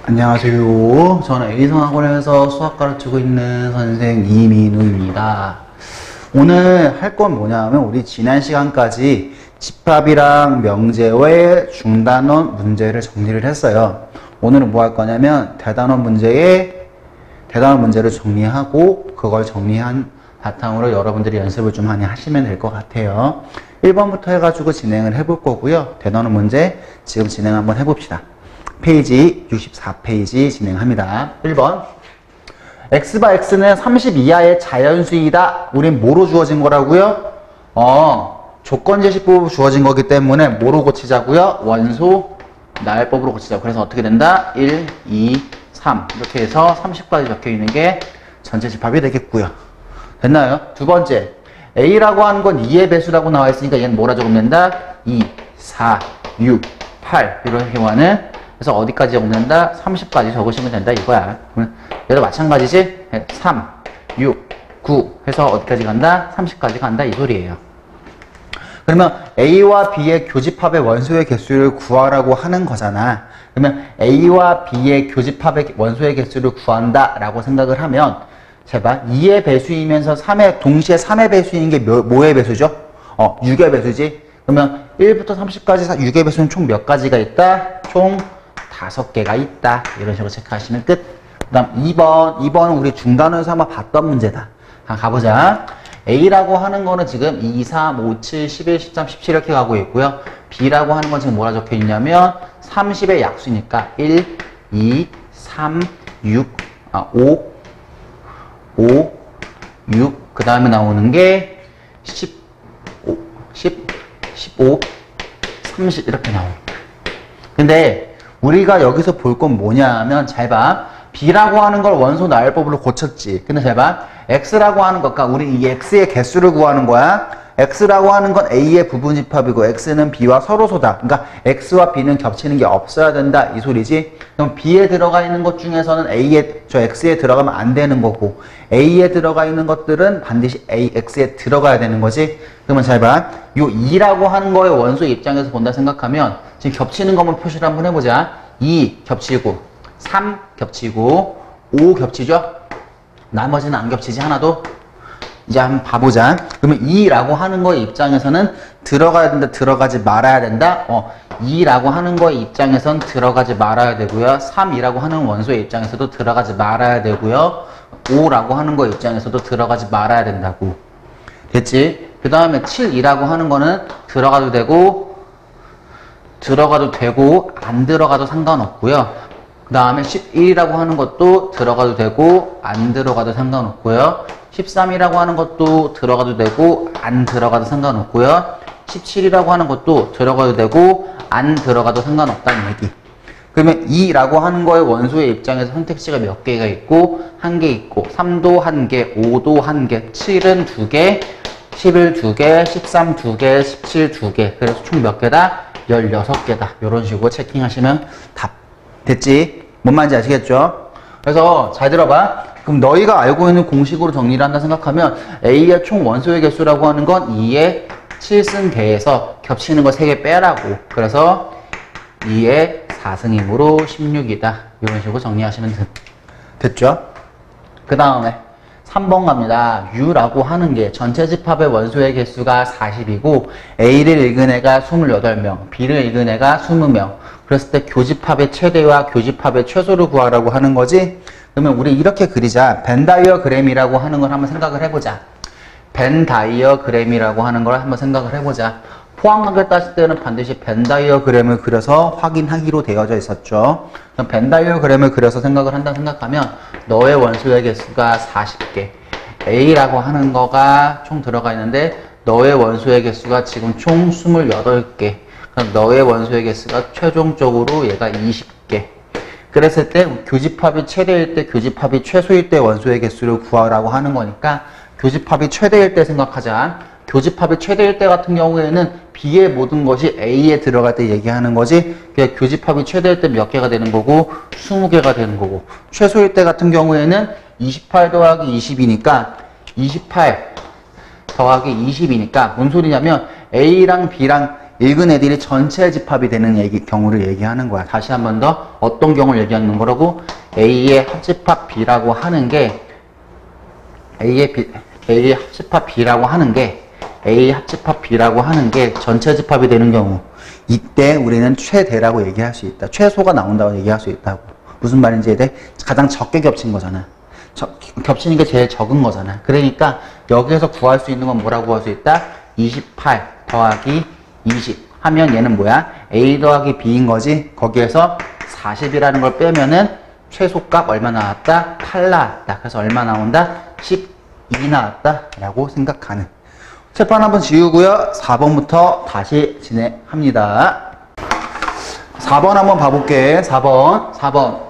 안녕하세요. 저는 A성학원에서 수학 가르치고 있는 선생 이민우입니다. 오늘 할 건 뭐냐면 우리 지난 시간까지 집합이랑 명제의 중단원 문제를 정리를 했어요. 오늘은 뭐 할 거냐면 대단원 문제를 정리하고 그걸 정리한 바탕으로 여러분들이 연습을 좀 많이 하시면 될 것 같아요. 1번부터 해가지고 진행을 해볼 거고요. 대단원 문제 지금 진행 한번 해봅시다. 페이지 64페이지 진행합니다. 1번 x바 x는 30 이하의 자연수이다. 우린 뭐로 주어진 거라고요? 조건제시법으로 주어진 거기 때문에 뭐로 고치자고요? 원소 나열법으로 고치자고. 그래서 어떻게 된다? 1, 2, 3 이렇게 해서 30까지 적혀 있는 게 전체 집합이 되겠고요. 됐나요? 두 번째 a라고 하는 건 2의 배수라고 나와 있으니까 얘는 뭐라 적으면 된다? 2, 4, 6, 8 이런 경우는 그래서 어디까지 적는다? 30까지 적으시면 된다 이거야. 얘도 마찬가지지? 3, 6, 9 해서 어디까지 간다? 30까지 간다 이 소리예요. 그러면 A와 B의 교집합의 원소의 개수를 구하라고 하는 거잖아. 그러면 A와 B의 교집합의 원소의 개수를 구한다 라고 생각을 하면 제발 2의 배수이면서 동시에 3의 배수인 게 뭐의 배수죠? 6의 배수지? 그러면 1부터 30까지 6의 배수는 총 몇 가지가 있다? 총 5개가 있다. 이런 식으로 체크하시면 끝. 그 다음 2번은 우리 중단원에서 한번 봤던 문제다. 가보자. A라고 하는 거는 지금 2, 3, 5, 7, 11, 13, 17 이렇게 가고 있고요. B라고 하는 건 지금 뭐라 적혀 있냐면 30의 약수니까 1, 2, 3, 6, 5, 6, 그 다음에 나오는 게 15, 30 이렇게 나옵니다. 근데 우리가 여기서 볼 건 뭐냐 하면 잘 봐. B라고 하는 걸 원소 나열법으로 고쳤지. 근데 잘 봐. X라고 하는 것과 우리 이 X의 개수를 구하는 거야. X라고 하는 건 A의 부분집합이고 X는 B와 서로소다. 그러니까 X와 B는 겹치는 게 없어야 된다 이 소리지. 그럼 B에 들어가 있는 것 중에서는 X에 들어가면 안 되는 거고 A에 들어가 있는 것들은 반드시 X에 들어가야 되는 거지. 그러면 잘 봐. 요 2라고 하는 거의 원소의 입장에서 본다 생각하면 지금 겹치는 것만 표시를 한번 해보자. 2 겹치고 3 겹치고 5 겹치죠? 나머지는 안 겹치지 하나도? 이제 한번 봐보자. 그러면 2라고 하는 거의 입장에서는 들어가야 된다, 들어가지 말아야 된다? 2라고 하는 거의 입장에선 들어가지 말아야 되고요. 3이라고 하는 원소의 입장에서도 들어가지 말아야 되고요. 5라고 하는 거의 입장에서도 들어가지 말아야 된다고. 됐지? 그 다음에 7이라고 하는 거는 들어가도 되고 안 들어가도 상관없고요. 그 다음에 11이라고 하는 것도 들어가도 되고 안 들어가도 상관없고요. 13이라고 하는 것도 들어가도 되고 안 들어가도 상관없고요. 17이라고 하는 것도 들어가도 되고 안 들어가도 상관없다는 얘기. 그러면 2라고 하는 거의 원소의 입장에서 선택지가 몇 개가 있고 1개 있고 3도 1개, 5도 1개, 7은 2개, 11 2개, 13 2개, 17 2개. 그래서 총 몇 개다? 16개다. 이런 식으로 체킹하시면 답. 됐지? 뭔 말인지 아시겠죠? 그래서 잘 들어봐. 그럼 너희가 알고 있는 공식으로 정리를 한다 생각하면 A의 총 원소의 개수라고 하는 건 2의 7승 개에서 겹치는 거 3개 빼라고. 그래서 2의 4승이므로 16이다. 이런 식으로 정리하시면 됐죠? 그 다음에 3번 갑니다. U라고 하는 게 전체 집합의 원소의 개수가 40이고 A를 읽은 애가 28명, B를 읽은 애가 20명. 그랬을 때 교집합의 최대와 교집합의 최소를 구하라고 하는 거지. 그러면 우리 이렇게 그리자. 벤다이어그램이라고 하는 걸 한번 생각을 해보자. 벤다이어그램이라고 하는 걸 한번 생각을 해보자. 포항학을 따질 때는 반드시 벤다이어그램을 그려서 확인하기로 되어져 있었죠. 그럼 벤다이어그램을 그려서 생각을 한다 생각하면 너의 원소의 개수가 40개, A라고 하는 거가 총 들어가 있는데 너의 원소의 개수가 지금 총 28개. 그럼 너의 원소의 개수가 최종적으로 얘가 20개. 그랬을 때 교집합이 최대일 때, 교집합이 최소일 때 원소의 개수를 구하라고 하는 거니까 교집합이 최대일 때 생각하자. 교집합이 최대일 때 같은 경우에는 B의 모든 것이 A에 들어갈 때 얘기하는 거지. 그러니까 교집합이 최대일 때 몇 개가 되는 거고 20개가 되는 거고 최소일 때 같은 경우에는 28 더하기 20이니까 28 더하기 20이니까 뭔 소리냐면 A랑 B랑 읽은 애들이 전체 집합이 되는 경우를 얘기하는 거야. 다시 한 번 더 어떤 경우를 얘기하는 거라고? A의 합집합 B라고 하는 게 A의 합집합 B라고 하는 게 A의 합집합 B라고 하는 게 전체 집합이 되는 경우, 이때 우리는 최대라고 얘기할 수 있다. 최소가 나온다고 얘기할 수 있다고. 무슨 말인지 이해 돼? 가장 적게 겹친 거잖아. 겹치는 게 제일 적은 거잖아. 그러니까 여기에서 구할 수 있는 건 뭐라고 구할 수 있다? 28 더하기 20 하면 얘는 뭐야? A 더하기 B인 거지. 거기에서 40이라는 걸 빼면은 최소값 얼마 나왔다? 8 나왔다. 그래서 얼마 나온다? 12 나왔다 라고 생각하는. 칠판 한번 지우고요. 4번부터 다시 진행합니다. 4번 한번 봐볼게. 4번.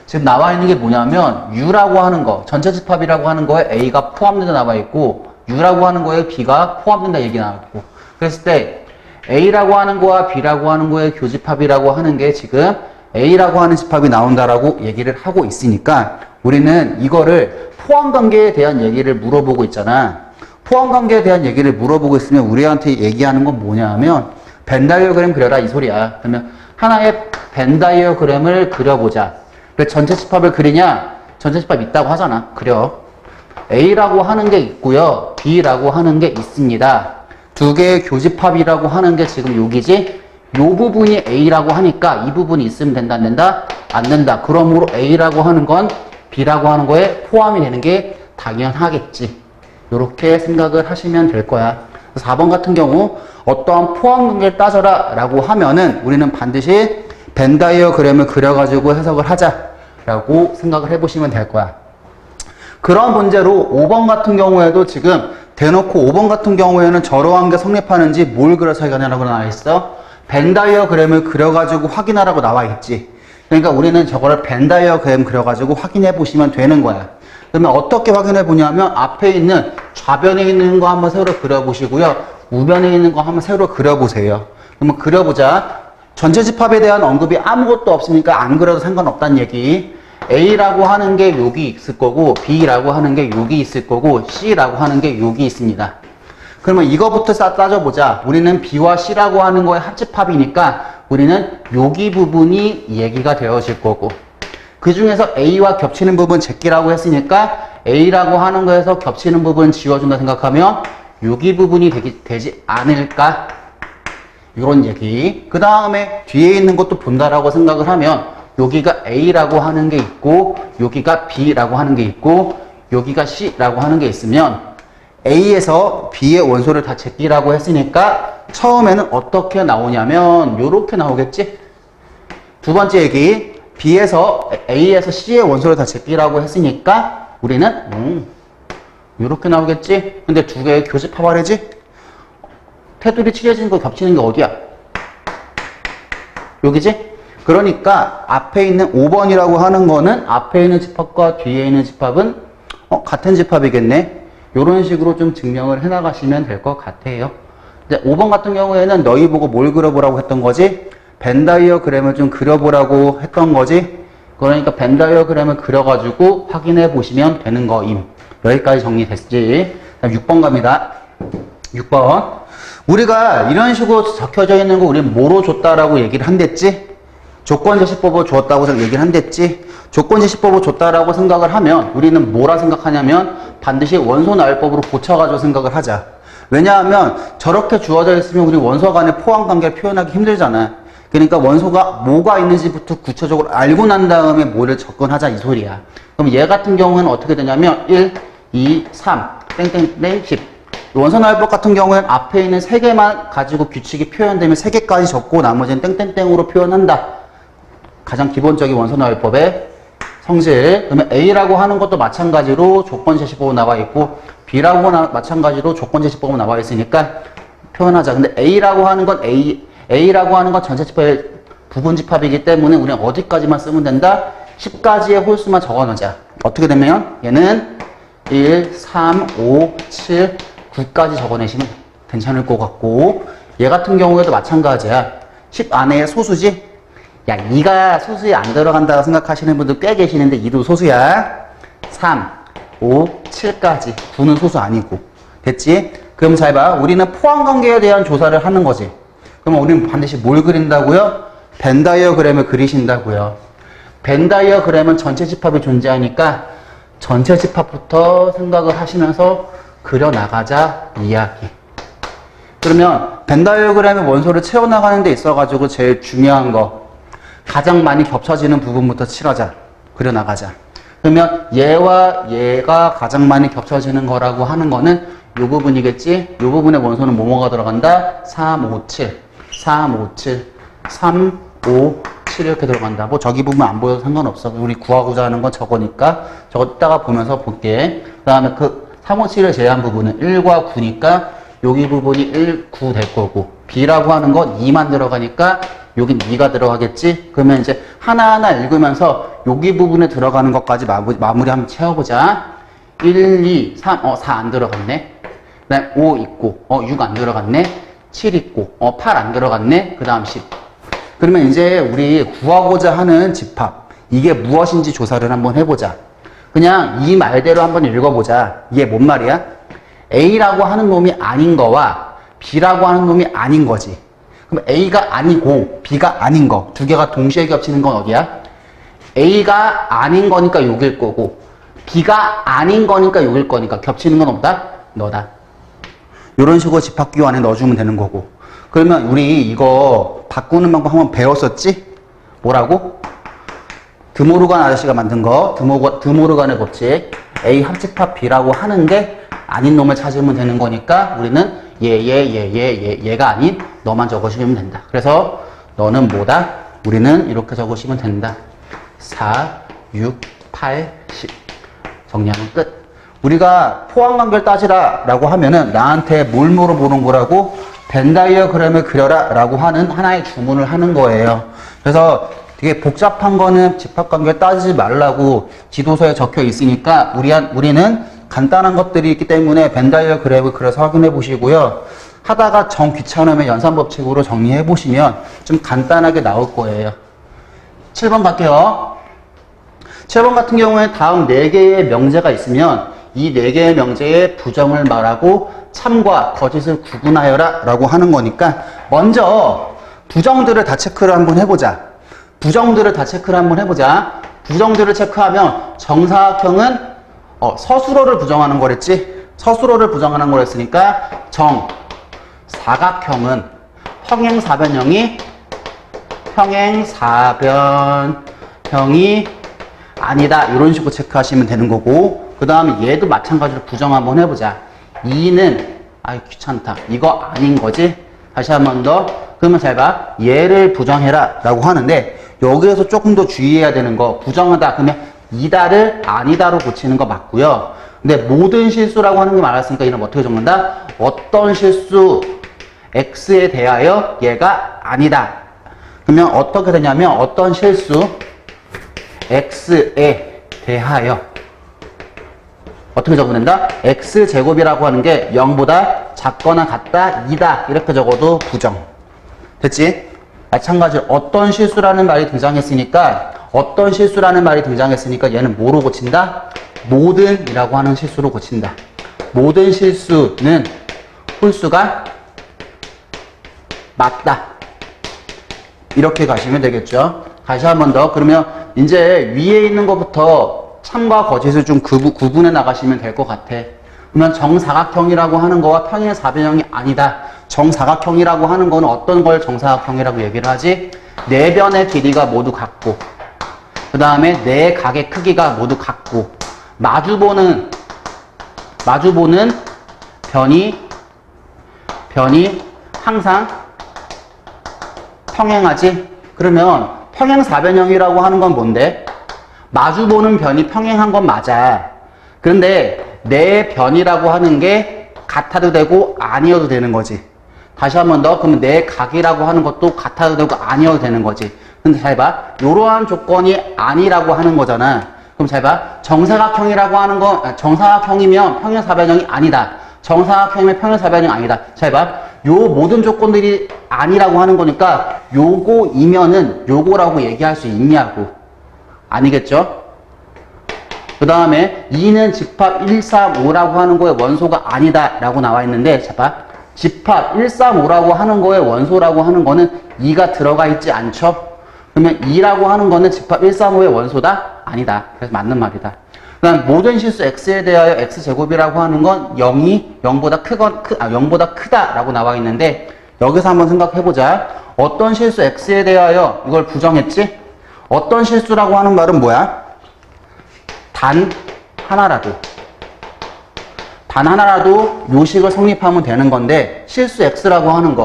지금 나와 있는 게 뭐냐면 U라고 하는 거, 전체 집합이라고 하는 거에 A가 포함된다 나와 있고, U라고 하는 거에 B가 포함된다 얘기 나왔고, 그랬을 때 A라고 하는 거와 B라고 하는 거의 교집합이라고 하는 게 지금 A라고 하는 집합이 나온다라고 얘기를 하고 있으니까 우리는 이거를 포함관계에 대한 얘기를 물어보고 있잖아. 포함관계에 대한 얘기를 물어보고 있으면 우리한테 얘기하는 건 뭐냐면 벤 다이어그램 그려라 이 소리야. 그러면 하나의 벤 다이어그램을 그려보자. 왜 전체 집합을 그리냐? 전체 집합 있다고 하잖아. 그려. A라고 하는 게 있고요. B라고 하는 게 있습니다. 두 개의 교집합이라고 하는 게 지금 여기지? 요 부분이 A라고 하니까 이 부분이 있으면 된다, 안 된다? 안 된다. 그러므로 A라고 하는 건 B라고 하는 거에 포함이 되는 게 당연하겠지. 이렇게 생각을 하시면 될 거야. 4번 같은 경우 어떠한 포함 관계를 따져라 라고 하면은 우리는 반드시 벤 다이어그램을 그려가지고 해석을 하자라고 생각을 해보시면 될 거야. 그런 문제로 5번 같은 경우에도 지금 대놓고 5번 같은 경우에는 저러한 게 성립하는지 뭘 그려서 확인하라고 나와 있어? 벤 다이어그램을 그려가지고 확인하라고 나와 있지. 그러니까 우리는 저거를 벤 다이어그램 그려가지고 확인해 보시면 되는 거야. 그러면 어떻게 확인해 보냐면 앞에 있는 좌변에 있는 거 한번 새로 그려보시고요. 우변에 있는 거 한번 새로 그려보세요. 그러면 그려보자. 전체 집합에 대한 언급이 아무것도 없으니까 안 그려도 상관없다는 얘기. A라고 하는 게 여기 있을 거고, B라고 하는 게 여기 있을 거고, C라고 하는 게 여기 있습니다. 그러면 이거부터 따져보자. 우리는 B와 C라고 하는 거의 합집합이니까 우리는 여기 부분이 얘기가 되어질 거고, 그 중에서 A와 겹치는 부분 제끼라고 했으니까 A라고 하는 거에서 겹치는 부분 지워준다 생각하면 여기 부분이 되지 않을까? 이런 얘기. 그 다음에 뒤에 있는 것도 본다라고 생각을 하면 여기가 A라고 하는 게 있고, 여기가 B라고 하는 게 있고, 여기가 C라고 하는 게 있으면 A에서 B의 원소를 다 제끼라고 했으니까 처음에는 어떻게 나오냐면 요렇게 나오겠지? 두 번째 얘기, A에서 C의 원소를 다 제끼라고 했으니까 우리는 요렇게 나오겠지? 근데 두 개의 교집합하래지? 테두리 칠해지는 거 겹치는 게 어디야? 여기지? 그러니까 앞에 있는 5번이라고 하는 거는 앞에 있는 집합과 뒤에 있는 집합은 같은 집합이겠네. 이런 식으로 좀 증명을 해나가시면 될 것 같아요. 이제 5번 같은 경우에는 너희 보고 뭘 그려보라고 했던 거지? 벤 다이어그램을 좀 그려보라고 했던 거지? 그러니까 벤 다이어그램을 그려가지고 확인해 보시면 되는 거임. 여기까지 정리됐지? 다음 6번 갑니다. 6번. 우리가 이런 식으로 적혀져 있는 거 우리는 뭐로 줬다라고 얘기를 한댔지? 조건제시법으로 줬다고 얘기를 한댔지? 조건제시법으로 줬다라고 생각을 하면 우리는 뭐라 생각하냐면 반드시 원소나열법으로 고쳐가지고 생각을 하자. 왜냐하면 저렇게 주어져 있으면 우리 원소 간의 포함관계를 표현하기 힘들잖아. 그러니까 원소가 뭐가 있는지부터 구체적으로 알고 난 다음에 뭐를 접근하자 이 소리야. 그럼 얘 같은 경우에는 어떻게 되냐면 1, 2, 3, 땡땡땡 10. 원소나열법 같은 경우에는 앞에 있는 3개만 가지고 규칙이 표현되면 3개까지 적고 나머지는 땡땡땡으로 표현한다. 가장 기본적인 원소나열법의 성질. 그러면 A라고 하는 것도 마찬가지로 조건제시법으로 나와 있고 B라고 마찬가지로 조건제시법으로 나와 있으니까 표현하자. 근데 A라고 하는 건 A라고 하는 건 전체 집합의 부분 집합이기 때문에 우리는 어디까지만 쓰면 된다? 10가지의 홀수만 적어놓자. 어떻게 되면 얘는 1, 3, 5, 7, 9까지 적어내시면 괜찮을 것 같고 얘 같은 경우에도 마찬가지야. 10 안에 소수지? 야, 2가 소수에 안 들어간다고 생각하시는 분들 꽤 계시는데 2도 소수야. 3, 5, 7까지. 9는 소수 아니고. 됐지? 그럼 잘 봐. 우리는 포함관계에 대한 조사를 하는 거지. 그럼 우리는 반드시 뭘 그린다고요? 벤 다이어그램을 그리신다고요. 벤 다이어그램은 전체 집합이 존재하니까 전체 집합부터 생각을 하시면서 그려나가자 이야기. 그러면 벤 다이어그램의 원소를 채워나가는 데 있어가지고 제일 중요한 거, 가장 많이 겹쳐지는 부분부터 칠하자. 그려나가자. 그러면 얘와 얘가 가장 많이 겹쳐지는 거라고 하는 거는 이 부분이겠지? 이 부분의 원소는 뭐뭐가 들어간다? 3, 5, 7. 3, 5, 7. 3, 5, 7 이렇게 들어간다. 뭐 저기 부분 안 보여도 상관없어. 우리 구하고자 하는 건 저거니까 저거 이따가 보면서 볼게. 그 다음에 그 3, 5, 7을 제외한 부분은 1과 9니까 여기 부분이 1, 9 될 거고 B라고 하는 건 2만 들어가니까 여긴 2가 들어가겠지? 그러면 이제 하나하나 읽으면서 여기 부분에 들어가는 것까지 마무리 한번 채워보자. 1, 2, 3, 4 안 들어갔네. 그 다음 5 있고, 6 안 들어갔네. 7 있고, 8 안 들어갔네. 그 다음 10. 그러면 이제 우리 구하고자 하는 집합, 이게 무엇인지 조사를 한번 해보자. 그냥 이 말대로 한번 읽어보자. 이게 뭔 말이야? A라고 하는 놈이 아닌 거와 B라고 하는 놈이 아닌 거지. 그럼 A가 아니고 B가 아닌 거 두 개가 동시에 겹치는 건 어디야? A가 아닌 거니까 6일 거고 B가 아닌 거니까 6일 거니까 겹치는 건 없다? 너다. 이런 식으로 집합기호 안에 넣어주면 되는 거고. 그러면 우리 이거 바꾸는 방법 한번 배웠었지? 뭐라고? 드모르간 아저씨가 만든 거, 드모르간의 법칙. A 합집합 B라고 하는데 아닌 놈을 찾으면 되는 거니까 우리는 얘가 아닌 너만 적으시면 된다. 그래서 너는 뭐다? 우리는 이렇게 적으시면 된다. 4, 6, 8, 10. 정리하면 끝. 우리가 포항관계를 따지라 라고 하면은 나한테 뭘 물어보는 거라고? 벤 다이어그램을 그려라 라고 하는 하나의 주문을 하는 거예요. 그래서 되게 복잡한 거는 집합관계를 따지지 말라고 지도서에 적혀 있으니까 우리는 간단한 것들이 있기 때문에 벤 다이어그램을 그려서 확인해 보시고요. 하다가 정 귀찮으면 연산법칙으로 정리해 보시면 좀 간단하게 나올 거예요. 7번 갈게요. 7번 같은 경우에 다음 4개의 명제가 있으면 이 4개의 명제의 부정을 말하고 참과 거짓을 구분하여라 라고 하는 거니까 먼저 부정들을 다 체크를 한번 해보자. 부정들을 체크하면 정사각형은 서술어를 부정하는 거랬지? 서술어를 부정하는 거랬으니까 사각형은 평행사변형이 아니다. 이런 식으로 체크하시면 되는 거고 그 다음에 얘도 마찬가지로 부정 한번 해보자. 2는 귀찮다. 이거 아닌 거지? 다시 한 번 더. 그러면 잘 봐. 얘를 부정해라 라고 하는데 여기에서 조금 더 주의해야 되는 거 부정하다 그러면 이다를 아니다로 고치는 거 맞고요. 근데 모든 실수라고 하는 게 말했으니까 이는 어떻게 적는다? 어떤 실수 X에 대하여 얘가 아니다. 그러면 어떻게 되냐면 어떤 실수 X에 대하여 어떻게 적어낸다? X제곱이라고 하는 게 0보다 작거나 같다, 2다 이렇게 적어도 부정. 됐지? 마찬가지로 어떤 실수라는 말이 등장했으니까 얘는 뭐로 고친다? 모든이라고 하는 실수로 고친다. 모든 실수는 홀수가 맞다. 이렇게 가시면 되겠죠. 다시 한 번 더. 그러면 이제 위에 있는 것부터 참과 거짓을 좀 구분해 나가시면 될 것 같아. 그러면 정사각형이라고 하는 거와 평행사변형이 아니다. 정사각형이라고 하는 거는 어떤 걸 정사각형이라고 얘기를 하지? 네 변의 길이가 모두 같고 그 다음에 네 각의 크기가 모두 같고 마주보는 변이 항상 평행하지? 그러면 평행사변형이라고 하는 건 뭔데? 마주보는 변이 평행한 건 맞아. 그런데 내 변이라고 하는 게 같아도 되고 아니어도 되는 거지. 다시 한 번 더. 그러면 내 각이라고 하는 것도 같아도 되고 아니어도 되는 거지. 근데 잘 봐. 이러한 조건이 아니라고 하는 거잖아. 그럼 잘 봐. 정사각형이라고 하는 거, 정사각형이면 평행사변형이 아니다. 정사각형이면 평행사변형이 아니다. 잘 봐. 요 모든 조건들이 아니라고 하는 거니까 요거이면은 요거라고 얘기할 수 있냐고. 아니겠죠? 그 다음에 2는 집합 1, 3, 5라고 하는 거에 원소가 아니다 라고 나와 있는데 자 봐. 집합 135라고 하는 거에 원소라고 하는 거는 2가 들어가 있지 않죠? 그러면 2라고 하는 거는 집합 135의 원소다? 아니다. 그래서 맞는 말이다. 그 다음 모든 실수 x에 대하여 x제곱이라고 하는 건 0보다 크다라고 나와 있는데 여기서 한번 생각해보자. 어떤 실수 x에 대하여 이걸 부정했지? 어떤 실수라고 하는 말은 뭐야? 단 하나라도 요식을 성립하면 되는 건데 실수 x라고 하는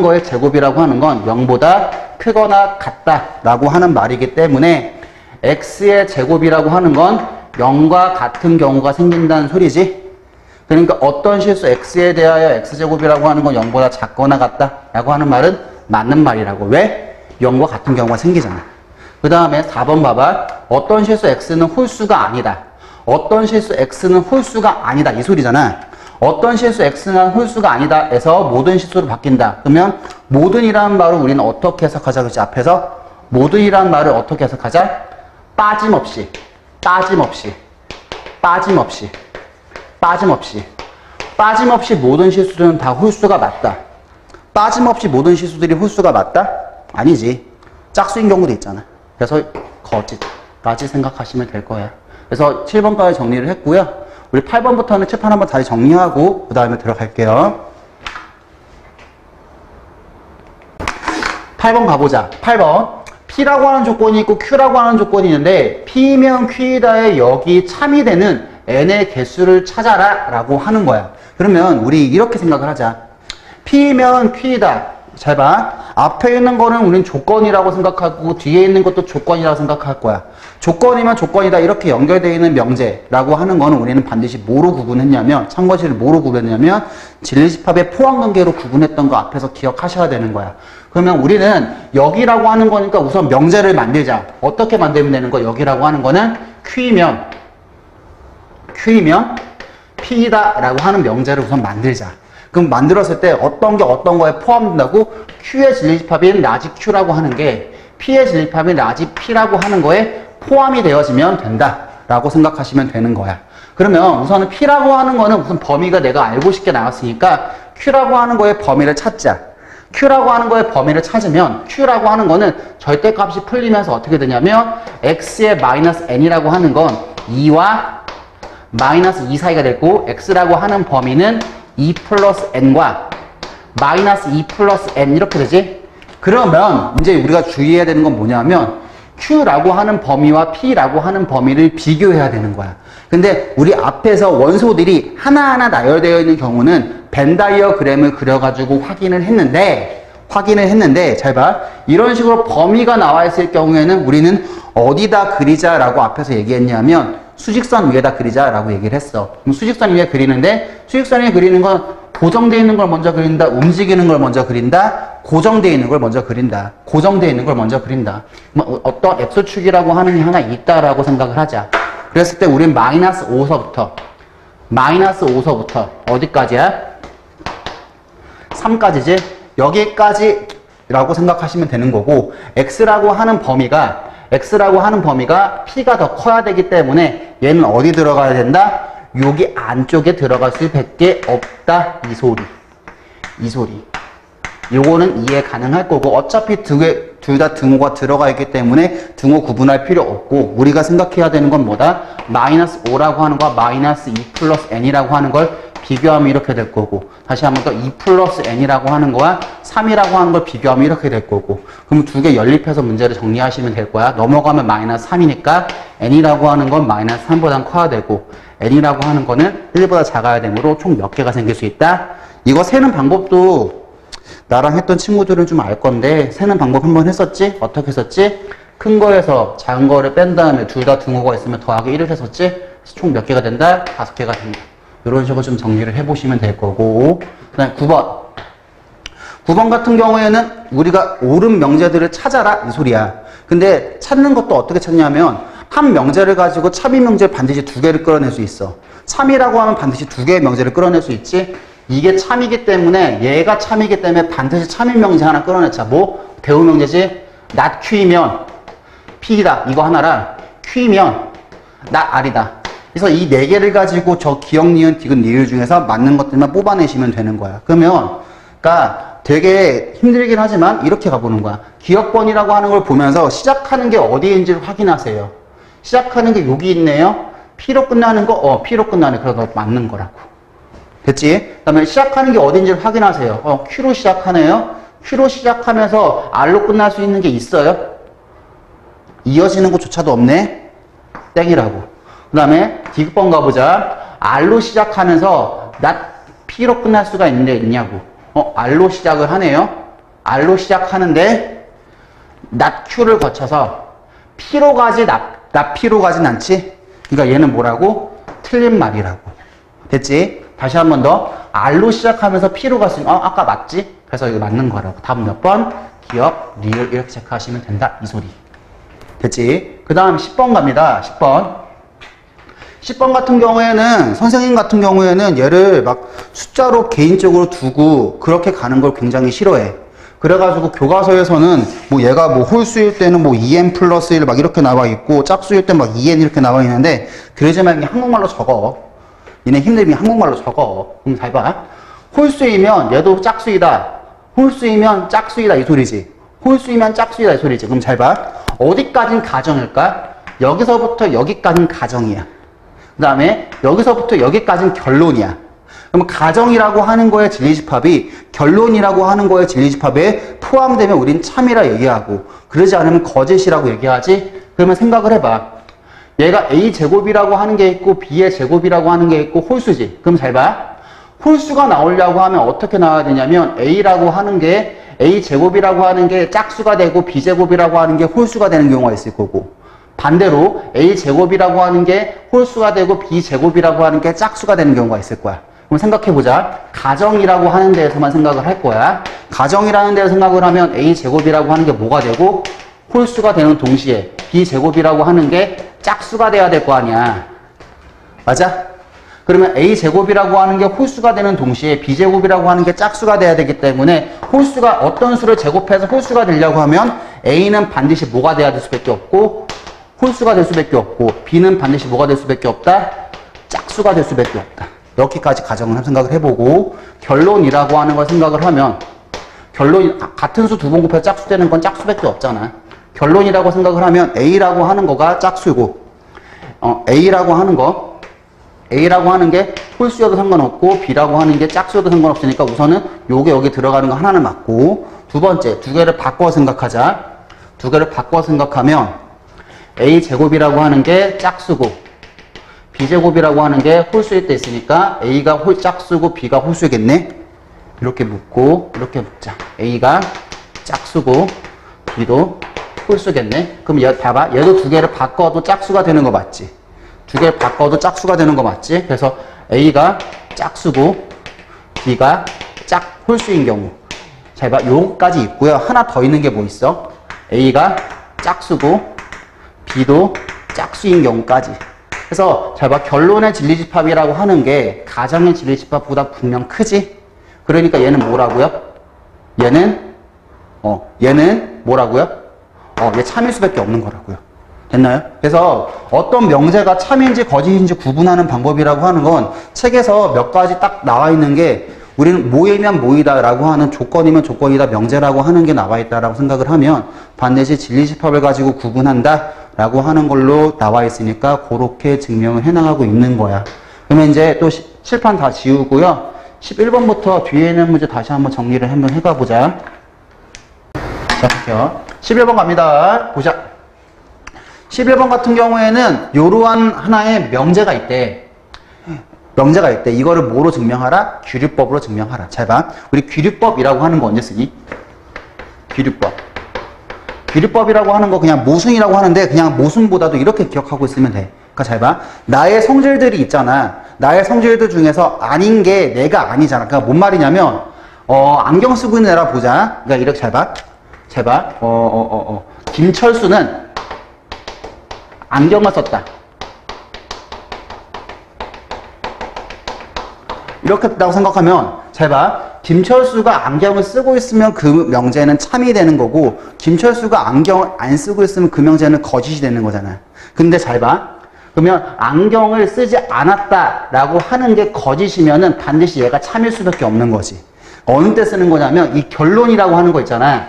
거의 제곱이라고 하는 건 0보다 크거나 같다라고 하는 말이기 때문에 x의 제곱이라고 하는 건 0과 같은 경우가 생긴다는 소리지. 그러니까 어떤 실수 x에 대하여 x제곱이라고 하는 건 0보다 작거나 같다라고 하는 말은 맞는 말이라고. 왜? 0과 같은 경우가 생기잖아. 그 다음에 4번 봐봐. 어떤 실수 x는 홀수가 아니다. 어떤 실수 x는 홀수가 아니다. 이 소리잖아. 어떤 실수 x는 홀수가 아니다 해서 모든 실수로 바뀐다. 그러면 모든이라는 말을 우리는 어떻게 해석하자? 그렇지? 앞에서 모든이라는 말을 어떻게 해석하자? 빠짐없이 모든 실수들은 다 홀수가 맞다. 빠짐없이 모든 실수들이 홀수가 맞다? 아니지. 짝수인 경우도 있잖아. 그래서 거짓까지 생각하시면 될 거야. 그래서 7번까지 정리를 했고요. 우리 8번부터는 칠판 한번 다시 정리하고 그 다음에 들어갈게요. 8번 가보자. 8번. P라고 하는 조건이 있고 Q라고 하는 조건이 있는데 P면 Q이다에 여기 참이 되는 N의 개수를 찾아라 라고 하는 거야. 그러면 우리 이렇게 생각을 하자. P면 Q이다. 잘 봐. 앞에 있는 거는 우린 조건이라고 생각하고 뒤에 있는 것도 조건이라고 생각할 거야. 조건이면 조건이다 이렇게 연결되어 있는 명제라고 하는 거는 우리는 반드시 뭐로 구분했냐면 참고시를 뭐로 구분했냐면 진리집합의 포함관계로 구분했던 거 앞에서 기억하셔야 되는 거야. 그러면 우리는 여기라고 하는 거니까 우선 명제를 만들자. 어떻게 만들면 되는 거? 여기라고 하는 거는 Q이면 P이다 라고 하는 명제를 우선 만들자. 그럼 만들었을 때 어떤 게 어떤 거에 포함된다고? Q의 진리집합인 라지 Q라고 하는 게 P의 진리집합인 라지 P라고 하는 거에 포함이 되어지면 된다라고 생각하시면 되는 거야. 그러면 우선은 P라고 하는 거는 무슨 범위가 내가 알고 싶게 나왔으니까 Q라고 하는 거의 범위를 찾자. Q라고 하는 거의 범위를 찾으면 Q라고 하는 거는 절대값이 풀리면서 어떻게 되냐면 X의 마이너스 N이라고 하는 건 2와 마이너스 2 사이가 됐고 X라고 하는 범위는 2 플러스 N과 마이너스 2 플러스 N 이렇게 되지? 그러면 이제 우리가 주의해야 되는 건 뭐냐면 Q라고 하는 범위와 P라고 하는 범위를 비교해야 되는 거야. 근데 우리 앞에서 원소들이 하나하나 나열되어 있는 경우는 벤 다이어그램을 그려가지고 확인을 했는데 잘 봐. 이런 식으로 범위가 나와 있을 경우에는 우리는 어디다 그리자라고 앞에서 얘기했냐면 수직선 위에다 그리자라고 얘기를 했어. 그럼 수직선 위에 그리는데 수직선 위에 그리는 건 고정되어 있는 걸 먼저 그린다. 움직이는 걸 먼저 그린다. 고정되어 있는 걸 먼저 그린다. 어떤 X축이라고 하는 게 하나 있다라고 생각을 하자. 그랬을 때 우린 마이너스 5서부터 어디까지야? 3까지지? 여기까지라고 생각하시면 되는 거고 X라고 하는 범위가 P가 더 커야 되기 때문에 얘는 어디 들어가야 된다? 여기 안쪽에 들어갈 수밖에 없다. 이 소리. 요거는 이해 가능할 거고 어차피 둘 다 등호가 들어가 있기 때문에 등호 구분할 필요 없고 우리가 생각해야 되는 건 뭐다? 마이너스 5라고 하는 거와 마이너스 2 플러스 N이라고 하는 걸 비교하면 이렇게 될 거고 다시 한번 더 2 플러스 N이라고 하는 거와 3이라고 하는 걸 비교하면 이렇게 될 거고 그럼 두 개 연립해서 문제를 정리하시면 될 거야. 넘어가면 마이너스 3이니까 N이라고 하는 건 마이너스 3보단 커야 되고 N이라고 하는 거는 1보다 작아야 되므로 총 몇 개가 생길 수 있다? 이거 세는 방법도 나랑 했던 친구들은 좀 알 건데 세는 방법 한번 했었지? 어떻게 했었지? 큰 거에서 작은 거를 뺀 다음에 둘 다 등호가 있으면 더하기 1을 했었지? 총 몇 개가 된다? 5개가 된다. 이런 식으로 좀 정리를 해보시면 될 거고 그 다음에 9번 같은 경우에는 우리가 옳은 명제들을 찾아라 이 소리야. 근데 찾는 것도 어떻게 찾냐면 한 명제를 가지고 참이 명제를 반드시 2개를 끌어낼 수 있어. 참이라고 하면 반드시 2개의 명제를 끌어낼 수 있지. 이게 참이기 때문에 얘가 참이기 때문에 반드시 참인 명제 하나 끌어내자. 뭐? 대우 명제지? not Q이면 P이다. 이거 하나랑 Q이면 not R이다. 그래서 이 네 개를 가지고 저 기역, 니은, 디귿, 리을 중에서 맞는 것들만 뽑아내시면 되는 거야. 그러면, 그러니까 되게 힘들긴 하지만 이렇게 가보는 거야. 기역번이라고 하는 걸 보면서 시작하는 게 어디인지를 확인하세요. 시작하는 게 여기 있네요. P로 끝나는 거, P로 끝나네. 그래서 맞는 거라고. 됐지? 그 다음에 시작하는 게 어딘지를 확인하세요. Q로 시작하네요. Q로 시작하면서 R로 끝날 수 있는 게 있어요? 이어지는 것조차도 없네? 땡이라고. 그 다음에 디귿번 가보자. R로 시작하면서 P로 끝날 수가 있는데 있냐고. R로 시작을 하네요. R로 시작하는데 Q를 거쳐서 P로 가지, P로 가진 않지? 그러니까 얘는 뭐라고? 틀린 말이라고. 됐지? 다시 한 번 더. R로 시작하면서 P로 갔으니 아까 맞지? 그래서 이거 맞는 거라고. 답 몇 번? 기역, 리을 이렇게 체크하시면 된다. 이 소리. 됐지? 그 다음 10번 갑니다. 10번. 10번 같은 경우에는 선생님 같은 경우에는 얘를 막 숫자로 개인적으로 두고 그렇게 가는 걸 굉장히 싫어해. 그래가지고 교과서에서는 뭐 얘가 뭐 홀수일 때는 뭐 2n 플러스 1 막 이렇게 나와 있고 짝수일 때 막 2n 이렇게 나와 있는데 그러지 말고 그냥 한국말로 적어. 얘네 힘들면 한국말로 적어. 그럼 잘 봐. 홀수이면 얘도 짝수이다. 홀수이면 짝수이다 이 소리지. 홀수이면 짝수이다 이 소리지. 그럼 잘 봐. 어디까진 가정일까? 여기서부터 여기까지는 가정이야. 그 다음에 여기서부터 여기까지는 결론이야. 그럼 가정이라고 하는 거의 진리집합이 결론이라고 하는 거의 진리집합에 포함되면 우린 참이라 얘기하고 그러지 않으면 거짓이라고 얘기하지? 그러면 생각을 해봐. 얘가 A제곱이라고 하는 게 있고 B의 제곱이라고 하는 게 있고 홀수지. 그럼 잘 봐. 홀수가 나오려고 하면 어떻게 나와야 되냐면 A라고 하는 게 A제곱이라고 하는 게 짝수가 되고 B제곱이라고 하는 게 홀수가 되는 경우가 있을 거고 반대로 A제곱이라고 하는 게 홀수가 되고 B제곱이라고 하는 게 짝수가 되는 경우가 있을 거야. 그럼 생각해보자. 가정이라고 하는 데에서만 생각을 할 거야. 가정이라는 데서 생각을 하면 A제곱이라고 하는 게 뭐가 되고 홀수가 되는 동시에 B제곱이라고 하는 게 짝수가 돼야 될 거 아니야. 맞아? 그러면 A제곱이라고 하는 게 홀수가 되는 동시에 B제곱이라고 하는 게 짝수가 돼야 되기 때문에 홀수가 어떤 수를 제곱해서 홀수가 되려고 하면 A는 반드시 뭐가 돼야 될 수밖에 없고 홀수가 될 수밖에 없고 B는 반드시 뭐가 될 수밖에 없다? 짝수가 될 수밖에 없다. 이렇게까지 가정을 생각을 해보고 결론이라고 하는 걸 생각을 하면 결론 같은 수 두 번 곱해서 짝수 되는 건 짝수밖에 없잖아. 결론이라고 생각을 하면 A라고 하는 거가 짝수고 A라고 하는 게 홀수여도 상관없고 B라고 하는 게 짝수여도 상관없으니까 우선은 요게 여기 들어가는 거 하나는 맞고 두 번째 두 개를 바꿔 생각하자. 두 개를 바꿔 생각하면 A제곱이라고 하는 게 짝수고 B제곱이라고 하는 게 홀수일 때 있으니까 A가 짝수고 B가 홀수겠네. 이렇게 묻고 이렇게 묻자. A가 짝수고 B도 홀수겠네. 그럼 얘 봐봐. 얘도 두 개를 바꿔도 짝수가 되는 거 맞지? 두 개를 바꿔도 짝수가 되는 거 맞지? 그래서 A가 짝수고 B가 홀수인 경우. 자, 봐. 요거까지 있고요. 하나 더 있는 게 뭐 있어? A가 짝수고 B도 짝수인 경우까지. 그래서 잘 봐. 결론의 진리집합이라고 하는 게 가정의 진리집합보다 분명 크지? 그러니까 얘는 뭐라고요? 얘는 뭐라고요? 얘 참일 수밖에 없는 거라고요. 됐나요? 그래서 어떤 명제가 참인지 거짓인지 구분하는 방법이라고 하는 건 책에서 몇 가지 딱 나와 있는 게 우리는 모이면 모이다라고 하는 조건이면 조건이다 명제라고 하는 게 나와 있다라고 생각을 하면 반드시 진리집합을 가지고 구분한다라고 하는 걸로 나와 있으니까 그렇게 증명을 해나가고 있는 거야. 그러면 이제 또 칠판 다 지우고요. 11번부터 뒤에 있는 문제 다시 한번 정리를 한번 해가보자. 자, 볼게요. 11번 갑니다. 보자. 11번 같은 경우에는 이러한 하나의 명제가 있대. 이거를 뭐로 증명하라? 규律법으로 증명하라. 잘 봐. 우리 규律법이라고 하는 거 언제 쓰니? 규律법이라고 하는 거 그냥 모순이라고 하는데 그냥 모순보다도 이렇게 기억하고 있으면 돼. 그러니까 잘 봐. 나의 성질들이 있잖아. 나의 성질들 중에서 아닌 게 내가 아니잖아. 그러니까 뭔 말이냐면 안경 쓰고 있는 애라 보자. 그러니까 이렇게 잘 봐. 김철수는 안경을 썼다. 이렇게 했다고 생각하면 잘 봐. 김철수가 안경을 쓰고 있으면 그 명제는 참이 되는 거고 김철수가 안경을 안 쓰고 있으면 그 명제는 거짓이 되는 거잖아. 근데 잘 봐. 그러면 안경을 쓰지 않았다라고 하는 게 거짓이면은 반드시 얘가 참일 수밖에 없는 거지. 어느 때 쓰는 거냐면 이 결론이라고 하는 거 있잖아.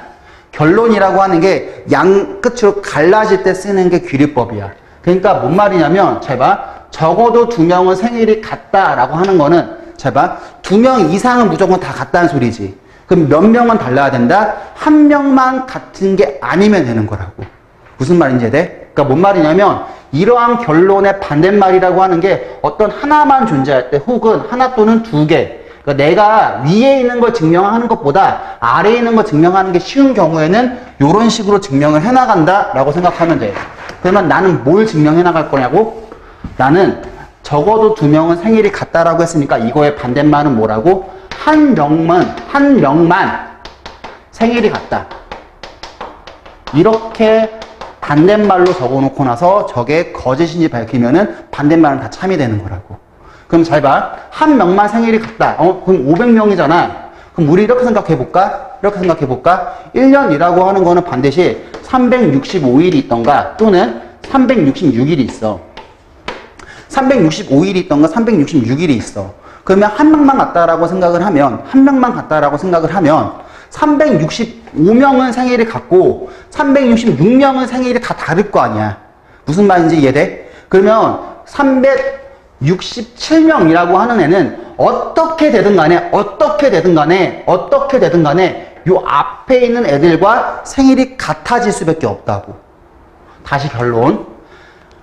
결론이라고 하는 게 양 끝으로 갈라질 때 쓰는 게 귀리법이야. 그러니까 뭔 말이냐면 잘 봐. 적어도 2명은 생일이 같다라고 하는 거는 잘 봐. 2명 이상은 무조건 다 같다는 소리지. 그럼 몇 명은 달라야 된다? 1명만 같은 게 아니면 되는 거라고. 무슨 말인지 돼? 그러니까 뭔 말이냐면 이러한 결론의 반대말이라고 하는 게 어떤 하나만 존재할 때 혹은 하나 또는 2개. 그러니까 내가 위에 있는 걸 증명하는 것보다 아래에 있는 걸 증명하는 게 쉬운 경우에는 이런 식으로 증명을 해나간다라고 생각하면 돼. 그러면 나는 뭘 증명해 나갈 거냐고? 나는 적어도 2명은 생일이 같다라고 했으니까 이거의 반대말은 뭐라고? 한 명만 생일이 같다. 이렇게 반대말로 적어놓고 나서 저게 거짓인지 밝히면은 반대말은 다 참이 되는 거라고. 그럼 잘 봐. 한 명만 생일이 같다. 그럼 500명이잖아. 그럼 우리 이렇게 생각해 볼까? 이렇게 생각해 볼까? 1년이라고 하는 거는 반드시 365일이 있던가 또는 366일이 있어. 365일이 있던가 366일이 있어. 그러면 한 명만 같다라고 생각을 하면 365명은 생일이 같고 366명은 생일이 다 다를 거 아니야. 무슨 말인지 이해돼? 그러면 367명이라고 하는 애는 어떻게 되든 간에 요 앞에 있는 애들과 생일이 같아질 수밖에 없다고. 다시 결론.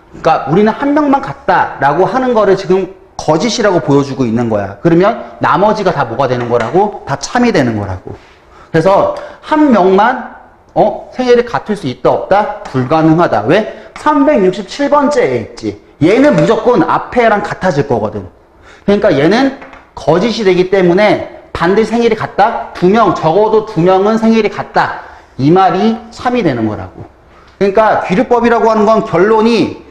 그러니까 우리는 한 명만 같다라고 하는 거를 지금 거짓이라고 보여주고 있는 거야. 그러면 나머지가 다 뭐가 되는 거라고? 다 참이 되는 거라고. 그래서 한 명만 생일이 같을 수 있다 없다? 불가능하다. 왜? 367번째에 있지. 얘는 무조건 앞에 애랑 같아질 거거든. 그러니까 얘는 거짓이 되기 때문에 반드시 생일이 같다? 적어도 2명은 생일이 같다. 이 말이 참이 되는 거라고. 그러니까 귀류법이라고 하는 건 결론이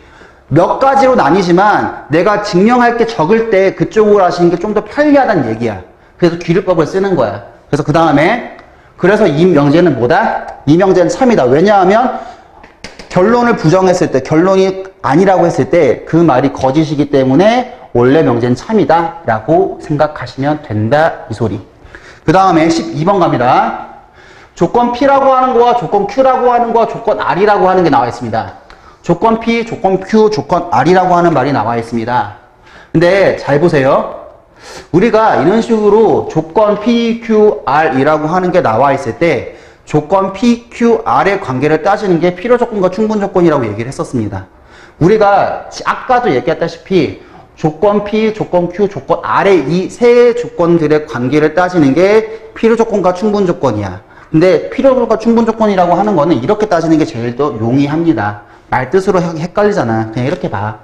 몇 가지로 나뉘지만 내가 증명할 게 적을 때 그쪽으로 하시는 게 좀 더 편리하다는 얘기야. 그래서 귀류법을 쓰는 거야. 그래서 그 다음에 그래서 이 명제는 뭐다? 이 명제는 참이다. 왜냐하면 결론을 부정했을 때, 결론이 아니라고 했을 때 그 말이 거짓이기 때문에 원래 명제는 참이다 라고 생각하시면 된다 이 소리. 그 다음에 12번 갑니다. 조건 P라고 하는 거와 조건 Q라고 하는 거와 조건 R이라고 하는 게 나와 있습니다. 조건 P, 조건 Q, 조건 R이라고 하는 말이 나와 있습니다. 근데 잘 보세요. 우리가 이런 식으로 조건 P, Q, R이라고 하는 게 나와 있을 때 조건 P, Q, R의 관계를 따지는 게 필요조건과 충분조건이라고 얘기를 했었습니다. 우리가 아까도 얘기했다시피 조건 P, 조건 Q, 조건 R의 이 세 조건들의 관계를 따지는 게 필요조건과 충분조건이야. 근데 필요조건과 충분조건이라고 하는 거는 이렇게 따지는 게 제일 더 용이합니다. 말 뜻으로 헷갈리잖아. 그냥 이렇게 봐.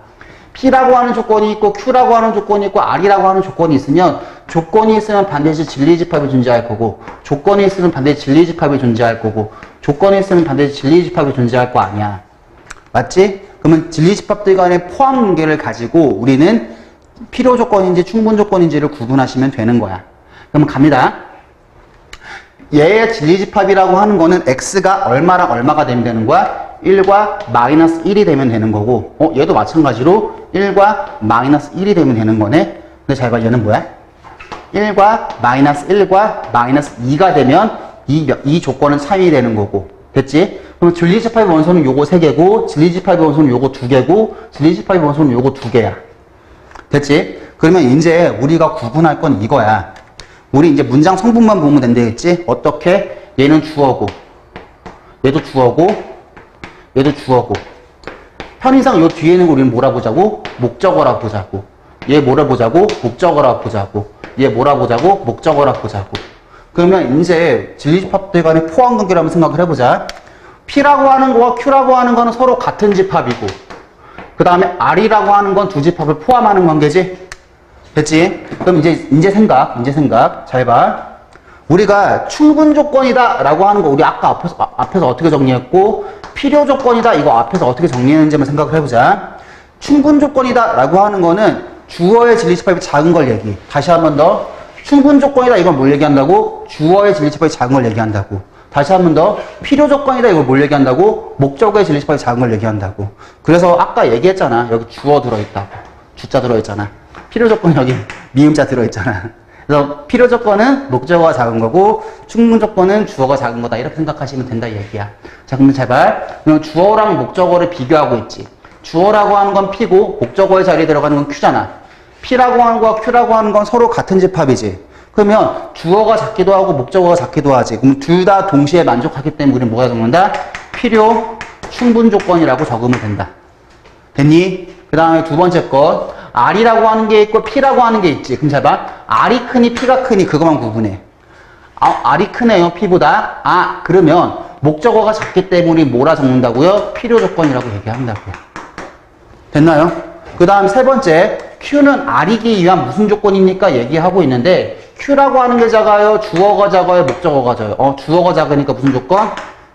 P라고 하는 조건이 있고 Q라고 하는 조건이 있고 R이라고 하는 조건이 있으면 조건이 있으면 반드시 진리집합이 존재할 거고 조건이 있으면 반드시 진리집합이 존재할 거고 조건이 있으면 반드시 진리집합이 존재할 거 아니야. 맞지? 그러면 진리집합들 간의 포함 관계를 가지고 우리는 필요조건인지 충분조건인지를 구분하시면 되는 거야. 그러면 갑니다. 얘의 진리집합이라고 하는 거는 X가 얼마랑 얼마가 되면 되는 거야? 1과 마이너스 1이 되면 되는 거고 얘도 마찬가지로 1과 마이너스 1이 되면 되는 거네. 근데 잘 봐. 얘는 뭐야? 1과 마이너스 1과 마이너스 2가 되면 이 조건은 참이 되는 거고. 됐지? 그럼 진리집합의 원소는 요거 3개고 진리집합의 원소는 요거 2개고 진리집합의 원소는 요거 2개야. 됐지? 그러면 이제 우리가 구분할 건 이거야. 우리 이제 문장 성분만 보면 된다겠지? 어떻게? 얘는 주어고 얘도 주어고 얘도 주어고 편의상 요 뒤에 있는 거 우리는 뭐라 보자고? 목적어라 보자고. 얘 뭐라 보자고? 목적어라 보자고. 얘 뭐라 보자고? 목적어라 보자고. 그러면 이제 진리집합들 간의 포함관계를 한번 생각을 해보자. P라고 하는 거와 Q라고 하는 거는 서로 같은 집합이고 그 다음에 R이라고 하는 건 두 집합을 포함하는 관계지? 됐지? 그럼 이제 생각 잘 봐. 우리가 충분조건이다 라고 하는 거 우리 아까 앞에서 어떻게 정리했고 필요조건이다 이거 앞에서 어떻게 정리했는지만 생각을 해보자. 충분조건이다 라고 하는 거는 주어의 진리집합이 작은 걸 다시 한 번 더. 충분조건이다 이건 뭘 얘기한다고? 주어의 진리집합이 작은 걸 얘기한다고. 다시 한 번 더 필요 조건이다 이걸 뭘 얘기한다고? 목적어의 진리집합이 작은 걸 얘기한다고. 그래서 아까 얘기했잖아. 여기 주어 들어있다고. 주자 들어있잖아. 필요 조건 여기 미음자 들어있잖아. 그래서 필요 조건은 목적어가 작은 거고 충분 조건은 주어가 작은 거다. 이렇게 생각하시면 된다 이 얘기야. 자, 그러면 제발 그럼 주어랑 목적어를 비교하고 있지. 주어라고 하는 건 P고 목적어의 자리에 들어가는 건 Q잖아. P라고 하는 거와 Q라고 하는 건 서로 같은 집합이지. 그러면 주어가 작기도 하고 목적어가 작기도 하지. 그럼 둘 다 동시에 만족하기 때문에 우리는 뭐가 적는다? 필요 충분 조건이라고 적으면 된다. 됐니? 그 다음에 두 번째 것 R이라고 하는 게 있고 P라고 하는 게 있지. 그럼 잘 봐. R이 크니 P가 크니 그것만 구분해. R이 크네요 P보다. 그러면 목적어가 작기 때문에 뭐라 적는다고요? 필요 조건이라고 얘기한다고요. 됐나요? 그 다음 세 번째 Q는 R이기 위한 무슨 조건입니까? 얘기하고 있는데 Q라고 하는 게 작아요? 주어가 작아요? 목적어가 작아요? 주어가 작으니까 무슨 조건?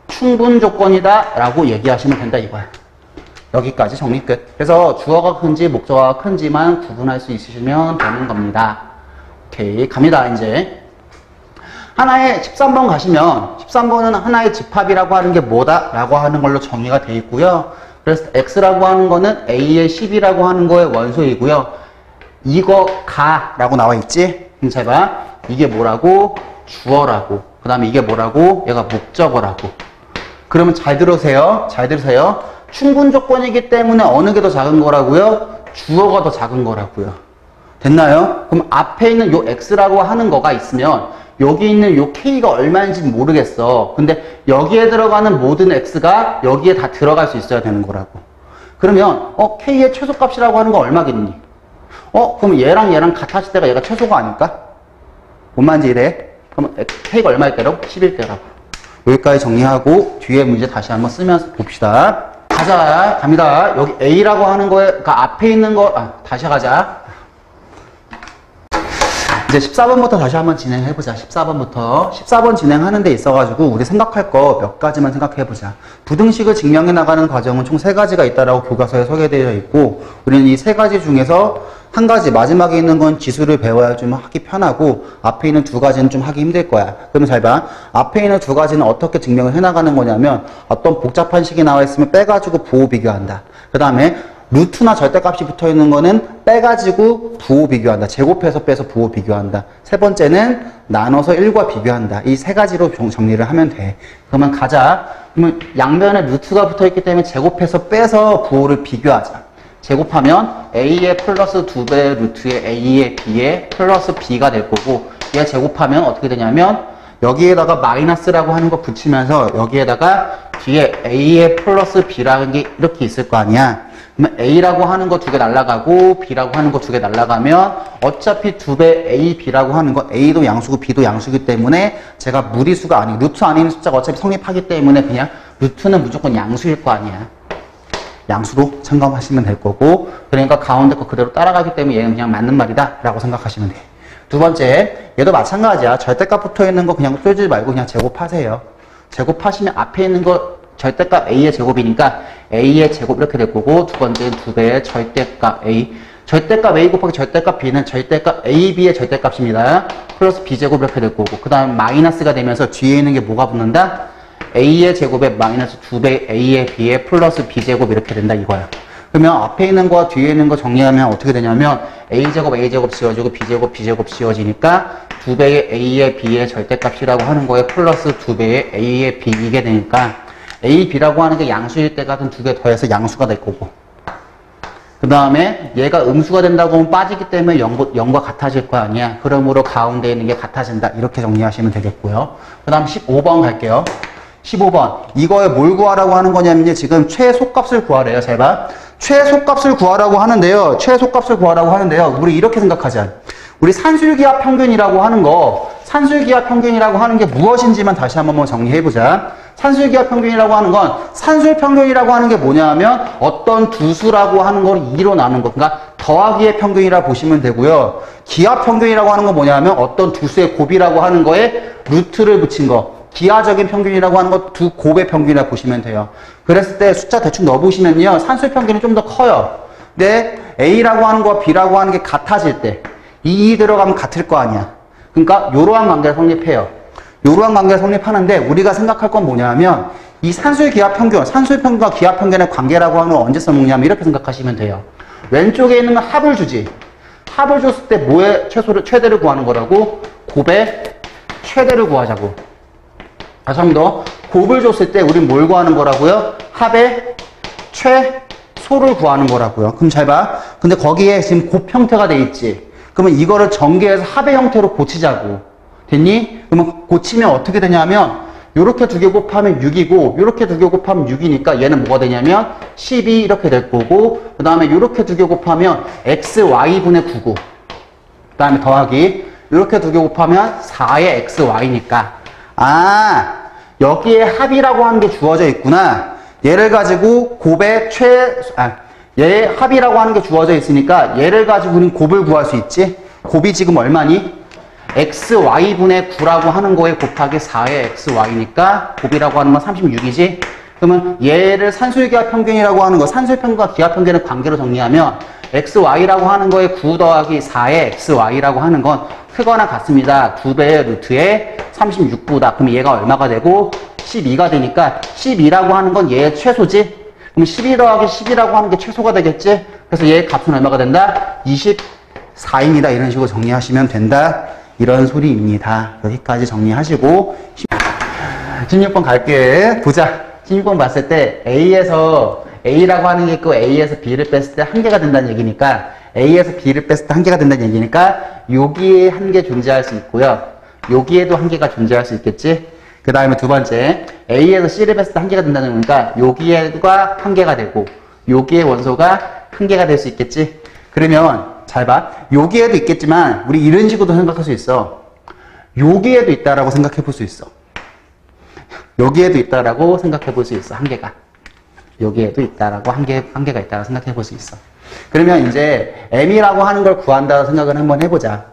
충분 조건이다 라고 얘기하시면 된다 이거야. 여기까지 정리 끝. 그래서 주어가 큰지 목적어가 큰지만 구분할 수 있으시면 되는 겁니다. 오케이 갑니다 이제. 하나의 13번 가시면 13번은 하나의 집합이라고 하는 게 뭐다? 라고 하는 걸로 정의가 되어 있고요. 그래서 X라고 하는 거는 A의 10이라고 하는 거의 원소이고요. 이거 가 라고 나와 있지? 그럼 잘 봐. 이게 뭐라고? 주어라고. 그 다음에 이게 뭐라고? 얘가 목적어라고. 그러면 잘 들으세요. 잘 들으세요. 충분 조건이기 때문에 어느 게 더 작은 거라고요? 주어가 더 작은 거라고요. 됐나요? 그럼 앞에 있는 요 X라고 하는 거가 있으면 여기 있는 요 K가 얼마인지 모르겠어. 근데 여기에 들어가는 모든 X가 여기에 다 들어갈 수 있어야 되는 거라고. 그러면 K의 최소값이라고 하는 거 얼마겠니? 그럼 얘랑 같아질 때가 얘가 최소가 아닐까? 뭔 말인지 이래? 그럼 K가 얼마일 때라고? 10일 때라고. 여기까지 정리하고 뒤에 문제 다시 한번 쓰면서 봅시다. 가자. 갑니다. 여기 A라고 하는 거에 그러니까 앞에 있는 거 다시 가자. 이제 14번부터 다시 한번 진행해보자. 14번부터. 14번 진행하는 데 있어가지고 우리 생각할 거 몇 가지만 생각해보자. 부등식을 증명해 나가는 과정은 총 3가지가 있다라고 교과서에 소개되어 있고 우리는 이 3가지 중에서 한 가지 마지막에 있는 건 지수를 배워야 좀 하기 편하고 앞에 있는 2가지는 좀 하기 힘들 거야. 그러면 잘 봐. 앞에 있는 2가지는 어떻게 증명을 해나가는 거냐면 어떤 복잡한 식이 나와 있으면 빼가지고 부호 비교한다. 그 다음에 루트나 절대값이 붙어있는 거는 빼가지고 부호 비교한다. 제곱해서 빼서 부호 비교한다. 세 번째는 나눠서 1과 비교한다. 이 3가지로 정리를 하면 돼. 그러면 가자. 그러면 양면에 루트가 붙어있기 때문에 제곱해서 빼서 부호를 비교하자. 제곱하면 A의 플러스 2배 루트의 A의 B의 플러스 B가 될 거고 얘 제곱하면 어떻게 되냐면 여기에다가 마이너스라고 하는 거 붙이면서 여기에다가 뒤에 A의 플러스 B라는 게 이렇게 있을 거 아니야. 그러면 A라고 하는 거 2개 날라가고 B라고 하는 거 2개 날라가면 어차피 2배 A, B라고 하는 거 A도 양수고 B도 양수기 때문에 제가 무리수가 아니고 루트 안에 있는 숫자가 어차피 성립하기 때문에 그냥 루트는 무조건 양수일 거 아니야. 양수로 참고하시면 될 거고 그러니까 가운데 거 그대로 따라가기 때문에 얘는 그냥 맞는 말이다 라고 생각하시면 돼. 두 번째 얘도 마찬가지야. 절대값 붙어있는 거 그냥 쫄지 말고 그냥 제곱하세요. 제곱하시면 앞에 있는 거 절대값 A의 제곱이니까 A의 제곱 이렇게 될 거고 두 번째는 2배의 절대값 A 절대값 A 곱하기 절대값 B는 절대값 A, B의 절대값입니다. 플러스 B제곱 이렇게 될 거고 그 다음 마이너스가 되면서 뒤에 있는 게 뭐가 붙는다? A의 제곱에 마이너스 2배 A의 B의 플러스 B제곱 이렇게 된다 이거야. 그러면 앞에 있는 거와 뒤에 있는 거 정리하면 어떻게 되냐면 A제곱 지워지고 B제곱 지워지니까 2배의 A의 B의 절대값이라고 하는 거에 플러스 2배의 A의 B 이게 되니까 A, B라고 하는 게 양수일 때 같은 2개 더해서 양수가 될 거고 그 다음에 얘가 음수가 된다고 하면 빠지기 때문에 0과 같아질 거 아니야. 그러므로 가운데 있는 게 같아진다. 이렇게 정리하시면 되겠고요. 그 다음 15번 갈게요. 15번 이거에 뭘 구하라고 하는 거냐면 지금 최소값을 구하래요. 제발 최소값을 구하라고 하는데요. 최소값을 구하라고 하는데요. 우리 이렇게 생각하자. 우리 산술기하 평균이라고 하는 거 산술기하 평균이라고 하는 게 무엇인지만 다시 한번 정리해보자. 산술기하 평균이라고 하는 건 산술 평균이라고 하는 게 뭐냐면 어떤 두 수라고 하는 걸 2로 나눈 거. 그러니까 더하기의 평균이라 보시면 되고요. 기하 평균이라고 하는 건 뭐냐면 어떤 두 수의 곱이라고 하는 거에 루트를 붙인 거. 기하적인 평균이라고 하는 거 두 곱의 평균이라 보시면 돼요. 그랬을 때 숫자 대충 넣어보시면요. 산술 평균이 좀 더 커요. 근데 A라고 하는 거와 B라고 하는 게 같아질 때 2 들어가면 같을 거 아니야. 그러니까 이러한 관계를 성립해요. 이러한 관계가 성립하는데 우리가 생각할 건 뭐냐면 이 산수의 기하평균, 산수의 평균과 기하평균의 관계라고 하는 걸 언제 써먹냐면 이렇게 생각하시면 돼요. 왼쪽에 있는 건 합을 주지. 합을 줬을 때 뭐의 최대를 구하는 거라고? 곱의 최대를 구하자고. 다시 한 번 더. 곱을 줬을 때 우린 뭘 구하는 거라고요? 합의 최소를 구하는 거라고요. 그럼 잘 봐. 근데 거기에 지금 곱 형태가 돼 있지. 그러면 이거를 전개해서 합의 형태로 고치자고. 됐니? 그러면 고치면 어떻게 되냐면 요렇게 두 개 곱하면 6이고 요렇게 두 개 곱하면 6이니까 얘는 뭐가 되냐면 12 이렇게 될 거고 그 다음에 요렇게 두 개 곱하면 xy분의 9고 그 다음에 더하기 요렇게 두 개 곱하면 4의 xy니까 여기에 합이라고 하는 게 주어져 있구나. 얘를 가지고 곱의 얘의 합이라고 하는 게 주어져 있으니까 얘를 가지고 우린 곱을 구할 수 있지. 곱이 지금 얼마니? xy분의 9라고 하는 거에 곱하기 4의 xy니까 곱이라고 하는 건 36이지. 그러면 얘를 산수의 기하평균이라고 하는 거, 산수의 평균과 기하평균의 관계로 정리하면 xy라고 하는 거에 9 더하기 4의 xy라고 하는 건 크거나 같습니다. 2배의 루트에 36보다. 그럼 얘가 얼마가 되고 12가 되니까 12라고 하는 건 얘의 최소지. 그럼 12 더하기 10이라고 하는 게 최소가 되겠지. 그래서 얘의 값은 얼마가 된다? 24입니다. 이런 식으로 정리하시면 된다. 이런 소리입니다. 여기까지 정리하시고 16번 갈게. 보자. 16번 봤을 때 A에서 A라고 하는 게 있고 A에서 B를 뺐을 때 한 개가 된다는 얘기니까 A에서 B를 뺐을 때 한 개가 된다는 얘기니까 여기에 한 개 존재할 수 있고요. 여기에도 한 개가 존재할 수 있겠지. 그 다음에 두 번째 A에서 C를 뺐을 때 한 개가 된다는 거니까 여기에가 한 개가 되고 여기에 원소가 한 개가 될 수 있겠지. 그러면 잘 봐. 여기에도 있겠지만 우리 이런 식으로도 생각할 수 있어. 여기에도 있다라고 생각해 볼 수 있어. 여기에도 있다라고 생각해 볼 수 있어. 한 개가. 여기에도 있다라고 한 개가 있다라고 생각해 볼 수 있어. 그러면 이제 M이라고 하는 걸 구한다고 생각을 한번 해보자.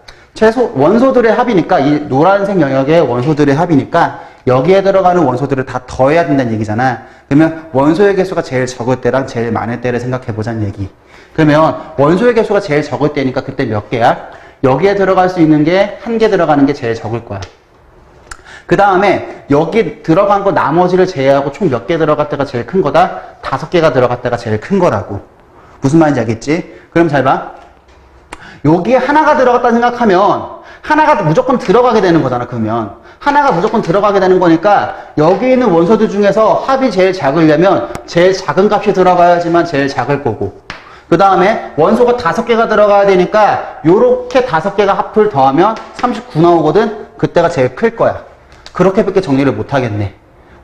원소들의 합이니까 이 노란색 영역의 원소들의 합이니까 여기에 들어가는 원소들을 다 더해야 된다는 얘기잖아. 그러면 원소의 개수가 제일 적을 때랑 제일 많을 때를 생각해 보자는 얘기. 그러면 원소의 개수가 제일 적을 때니까 그때 몇 개야? 여기에 들어갈 수 있는 게 한 개 들어가는 게 제일 적을 거야. 그 다음에 여기 들어간 거 나머지를 제외하고 총 몇 개 들어갈 때가 제일 큰 거다? 5개가 들어갈 때가 제일 큰 거라고. 무슨 말인지 알겠지? 그럼 잘 봐. 여기에 하나가 들어갔다 생각하면 하나가 무조건 들어가게 되는 거잖아. 그러면 하나가 무조건 들어가게 되는 거니까 여기 있는 원소들 중에서 합이 제일 작으려면 제일 작은 값이 들어가야지만 제일 작을 거고 그 다음에 원소가 5개가 들어가야 되니까 요렇게 5개가 합을 더하면 39 나오거든. 그때가 제일 클 거야. 그렇게밖에 정리를 못 하겠네.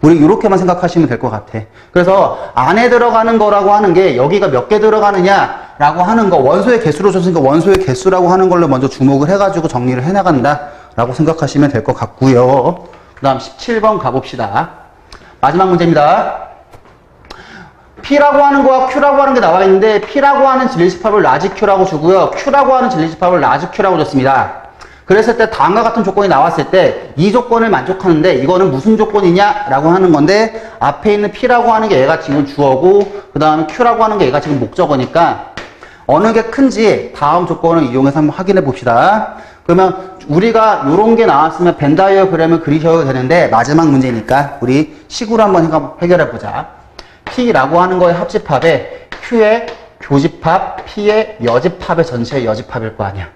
우리 이렇게만 생각하시면 될 것 같아. 그래서 안에 들어가는 거라고 하는 게 여기가 몇 개 들어가느냐라고 하는 거 원소의 개수로 줬으니까 원소의 개수라고 하는 걸로 먼저 주목을 해가지고 정리를 해나간다라고 생각하시면 될 것 같고요. 그 다음 17번 가봅시다. 마지막 문제입니다. P라고 하는 거와 Q라고 하는 게 나와 있는데 P라고 하는 진리집합을 라지 Q라고 주고요. Q라고 하는 진리집합을 라지 Q라고 줬습니다. 그랬을 때 다음과 같은 조건이 나왔을 때 이 조건을 만족하는데 이거는 무슨 조건이냐라고 하는 건데 앞에 있는 P라고 하는 게 얘가 지금 주어고 그 다음에 Q라고 하는 게 얘가 지금 목적어니까 어느 게 큰지 다음 조건을 이용해서 한번 확인해 봅시다. 그러면 우리가 요런 게 나왔으면 벤 다이어그램을 그리셔도 되는데 마지막 문제니까 우리 식으로 한번 해결해 보자. P라고 하는 거의 합집합에 Q의 교집합, P의 여집합의 전체의 여집합일 거 아니야.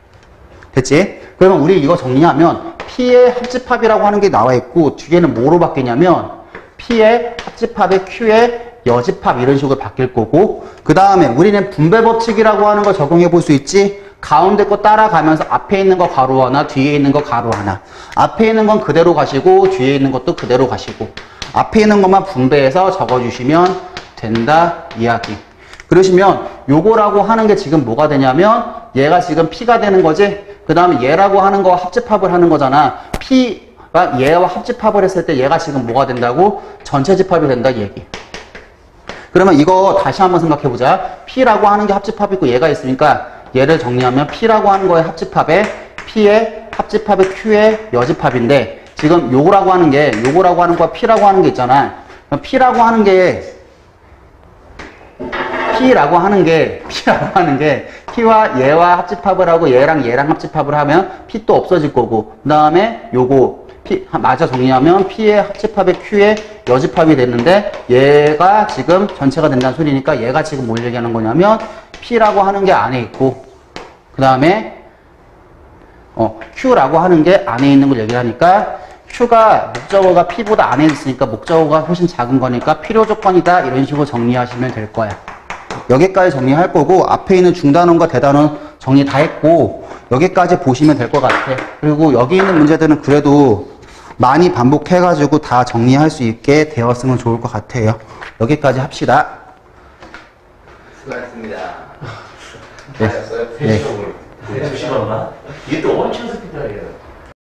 됐지? 그러면 우리 이거 정리하면 P의 합집합이라고 하는 게 나와 있고 뒤에는 뭐로 바뀌냐면 P의 합집합에 Q의 여집합 이런 식으로 바뀔 거고 그 다음에 우리는 분배 법칙이라고 하는 걸 적용해 볼 수 있지. 가운데 거 따라가면서 앞에 있는 거 가로 하나 뒤에 있는 거 가로 하나 앞에 있는 건 그대로 가시고 뒤에 있는 것도 그대로 가시고 앞에 있는 것만 분배해서 적어주시면 된다 이야기. 그러시면 요거라고 하는 게 지금 뭐가 되냐면 얘가 지금 P가 되는 거지. 그 다음에 얘라고 하는 거 합집합을 하는 거잖아. P가 얘와 합집합을 했을 때 얘가 지금 뭐가 된다고? 전체 집합이 된다 이 얘기. 그러면 이거 다시 한번 생각해 보자. P라고 하는 게 합집합이고 얘가 있으니까 얘를 정리하면 P라고 하는 거의 합집합에 P의 합집합에 Q의 여집합인데 지금 요거라고 하는 거와 P라고 하는 게 있잖아. P라고 하는 게 P와 얘와 합집합을 하고 얘랑 합집합을 하면 P 또 없어질 거고 그 다음에 요거 마저 정리하면 P의 합집합의 Q의 여집합이 됐는데 얘가 지금 전체가 된다는 소리니까 얘가 지금 뭘 얘기하는 거냐면 P라고 하는 게 안에 있고 그 다음에 Q라고 하는 게 안에 있는 걸 얘기하니까 Q가 목적어가 P보다 안에 있으니까 목적어가 훨씬 작은 거니까 필요 조건이다 이런 식으로 정리하시면 될 거야. 여기까지 정리할 거고 앞에 있는 중단원과 대단원 정리 다 했고 여기까지 보시면 될 것 같아. 그리고 여기 있는 문제들은 그래도 많이 반복해가지고 다 정리할 수 있게 되었으면 좋을 것 같아요. 여기까지 합시다. 수고하셨습니다. 네. 잘했어요? 네. 회식을. 2시간만? 이게 또 엄청 스피드하게요.